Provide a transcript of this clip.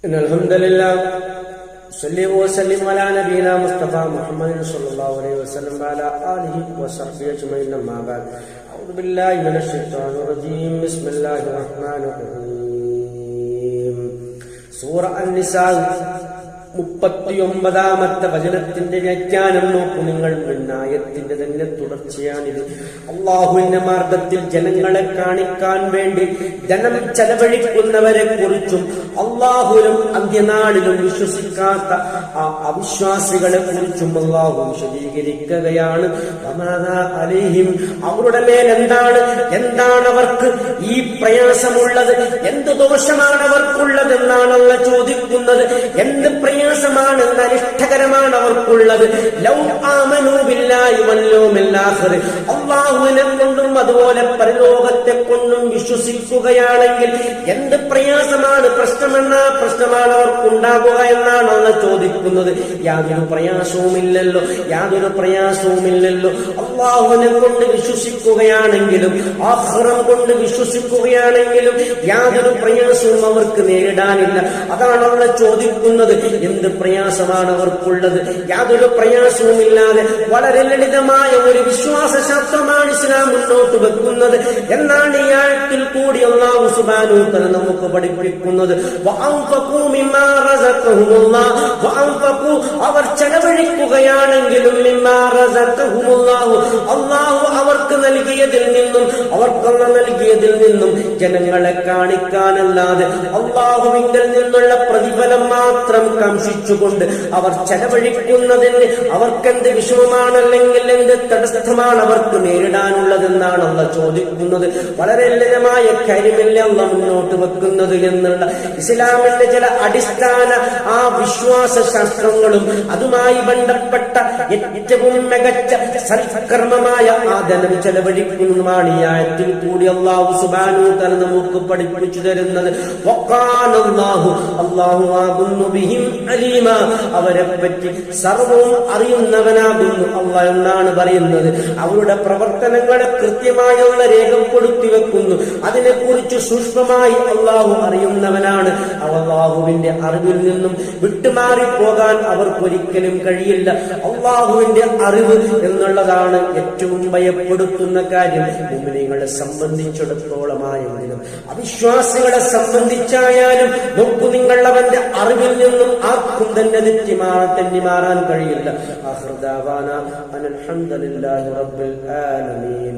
إن الحمد لله صلى وسلم على نبينا مصطفى محمد صلى الله عليه وسلم وعلى آله وصحبه أجمعين أما بعد أعوذ بالله من الشيطان الرجيم بسم الله الرحمن الرحيم സൂറ അൻ-നിസാ 39-ാമത്തെ വചനത്തിന്റെ വ്യാഖ്യാനം നോക്കൂ നിങ്ങൾ. ആയത്തിന്റെ തന്നെ തുടർച്ചയാണിത്. അള്ളാഹുവിന്റെ മാർഗത്തിൽ ജനങ്ങളെ കാണിക്കാൻ വേണ്ടി ധനം ചെലവഴിക്കുന്നവരെ കുറിച്ചും അള്ളാഹുവിലും അന്ത്യനാളിലും വിശ്വസിക്കാത്ത ആ അവിശ്വാസികളെ കുറിച്ചും അള്ളാഹു വിശദീകരിക്കുകയാണ്. അലൈഹിം, അവരുടെ മേൽ എന്താണ് അവർക്ക് ഈ പ്രയാസമുള്ളത്, എന്ത് ദോഷമാണ് അവർക്കുള്ളത് എന്നാണ് അല്ലാഹു ചോദിക്കുന്നത്. എന്ത് പ്രയാസമാണ്, എന്ത് അനിഷ്ടകരമാണ് അവർക്കുള്ളത്. ലൗ ആമനൂ ബില്ലാഹി വൽ യൗമിൽ ആഖിർ, അല്ലാഹുവിനെ കൊണ്ടും അതുപോലെ പരലോകത്തെ കൊണ്ടും വിശ്വസിക്കുകയാണെങ്കിൽ എന്ത് പ്രയാസമാണ്, പ്രശ്നമാണ് അവർക്കുണ്ടാകുക എന്നാണ് അല്ലാഹു ചോദിക്കുന്നത്. യാതൊരു പ്രയാസവുമില്ലല്ലോ. അല്ലാഹുവിനെ കൊണ്ട് വിശ്വസിക്കുകയാണെങ്കിലും ആഖിറം കൊണ്ട് വിശ്വസിക്കുകയാണെങ്കിലും യാതൊരു പ്രയാസവും അവർക്ക് നേരിടാനില്ല. അതാണ് അല്ലാഹു ചോദിക്കുന്നത്. എന്ത് പ്രയാസമാണ് അവർക്കുള്ളത്? യാതൊരു പ്രയാസവുമില്ലാതെ വളരെ ലളിതമായ ഒരു വിശ്വാസശാസ്ത്രമാണ് ഇസ്ലാം മുന്നോട്ട് വെക്കുന്നത് എന്നാണ് ഈ ആയത്തിൽ കൂടി അല്ലാഹു സുബ്ഹാനഹു വ തആല നമുക്ക് പഠിപ്പിക്കുന്നത്. അവർ ചെലവഴിക്കുകയാണെങ്കിലും അല്ലാഹു അവർക്ക് നൽകിയതിൽ നിന്നും ജനങ്ങളെ കാണിക്കാനല്ലാതെ അല്ലാഹുവിങ്കിൽ നിന്നുള്ള പ്രതിഫലം മാത്രം കാംക്ഷിച്ചുകൊണ്ട് അവർ ചെലവഴിക്കുന്നതിന് അവർക്കെന്ത് വിഷമമാണല്ലെങ്കിൽ എന്ത് തടസ്സമാണ് അവർക്ക് നേരിടാനുള്ളതെന്നാണ് അല്ലാഹു ചോദിക്കുന്നത്. വളരെ ലളിതമായ കാര്യമല്ല അല്ലാഹു മുന്നോട്ട് വെക്കുന്നത് എന്നുള്ള ഇസ്ലാമിന്റെ ചില അടിസ്ഥാന ആ വിശ്വാസ ശാസ്ത്രങ്ങളും അതുമായി ബന്ധപ്പെട്ട ഏറ്റവും മികച്ച സൽക്കർമ്മമായ ആ ധനം ചെലവഴിക്കുന്നതുമാണ് ഈ ആയത്തിൽ കൂടി അല്ലാഹു സുബ്ഹാനഹു വ തആല നമുക്ക് പഠിപ്പിച്ചു തരുന്നത്. അല്ലാഹു ആകുന്നു ബിഹിം അലീമ, അവരെ പറ്റി സർവവും അറിയുന്നവനാകുന്നു അല്ലാഹു എന്നാണ് പറയുന്നത്. അവരുടെ പ്രവർത്തനങ്ങളെ കൃത്യമായുള്ള രേഖപ്പെടുത്തി വെക്കുന്നു. അതിനെക്കുറിച്ച് സൂക്ഷ്മമായി അല്ലാഹു അറിയുന്നവനാണ്. അല്ലാഹുവിന്റെ അറിവിൽ നിന്നും വിട്ടുമാറിപ്പോകാൻ അവർക്കൊരിക്കലും കഴിയില്ല. അല്ലാഹുവിന്റെ അറിവ് എന്നുള്ളതാണ് ഏറ്റവും ഭയപ്പെടുത്തുന്ന കാര്യം. മുഅ്മിനീങ്ങളെ സംബന്ധിച്ചിടത്തോളമായെങ്കിലും അവിശ്വാസികളെ സംബന്ധിച്ചായാലും നോക്കൂ നിങ്ങൾ, അവന്റെ അറിവിൽ നിന്നും ആർക്കും തന്നെ തെന്നിമാറാൻ കഴിയില്ല. ആഖിറു ദഅവാനാ അൽഹംദുലില്ലാഹി റബ്ബിൽ ആലമീൻ.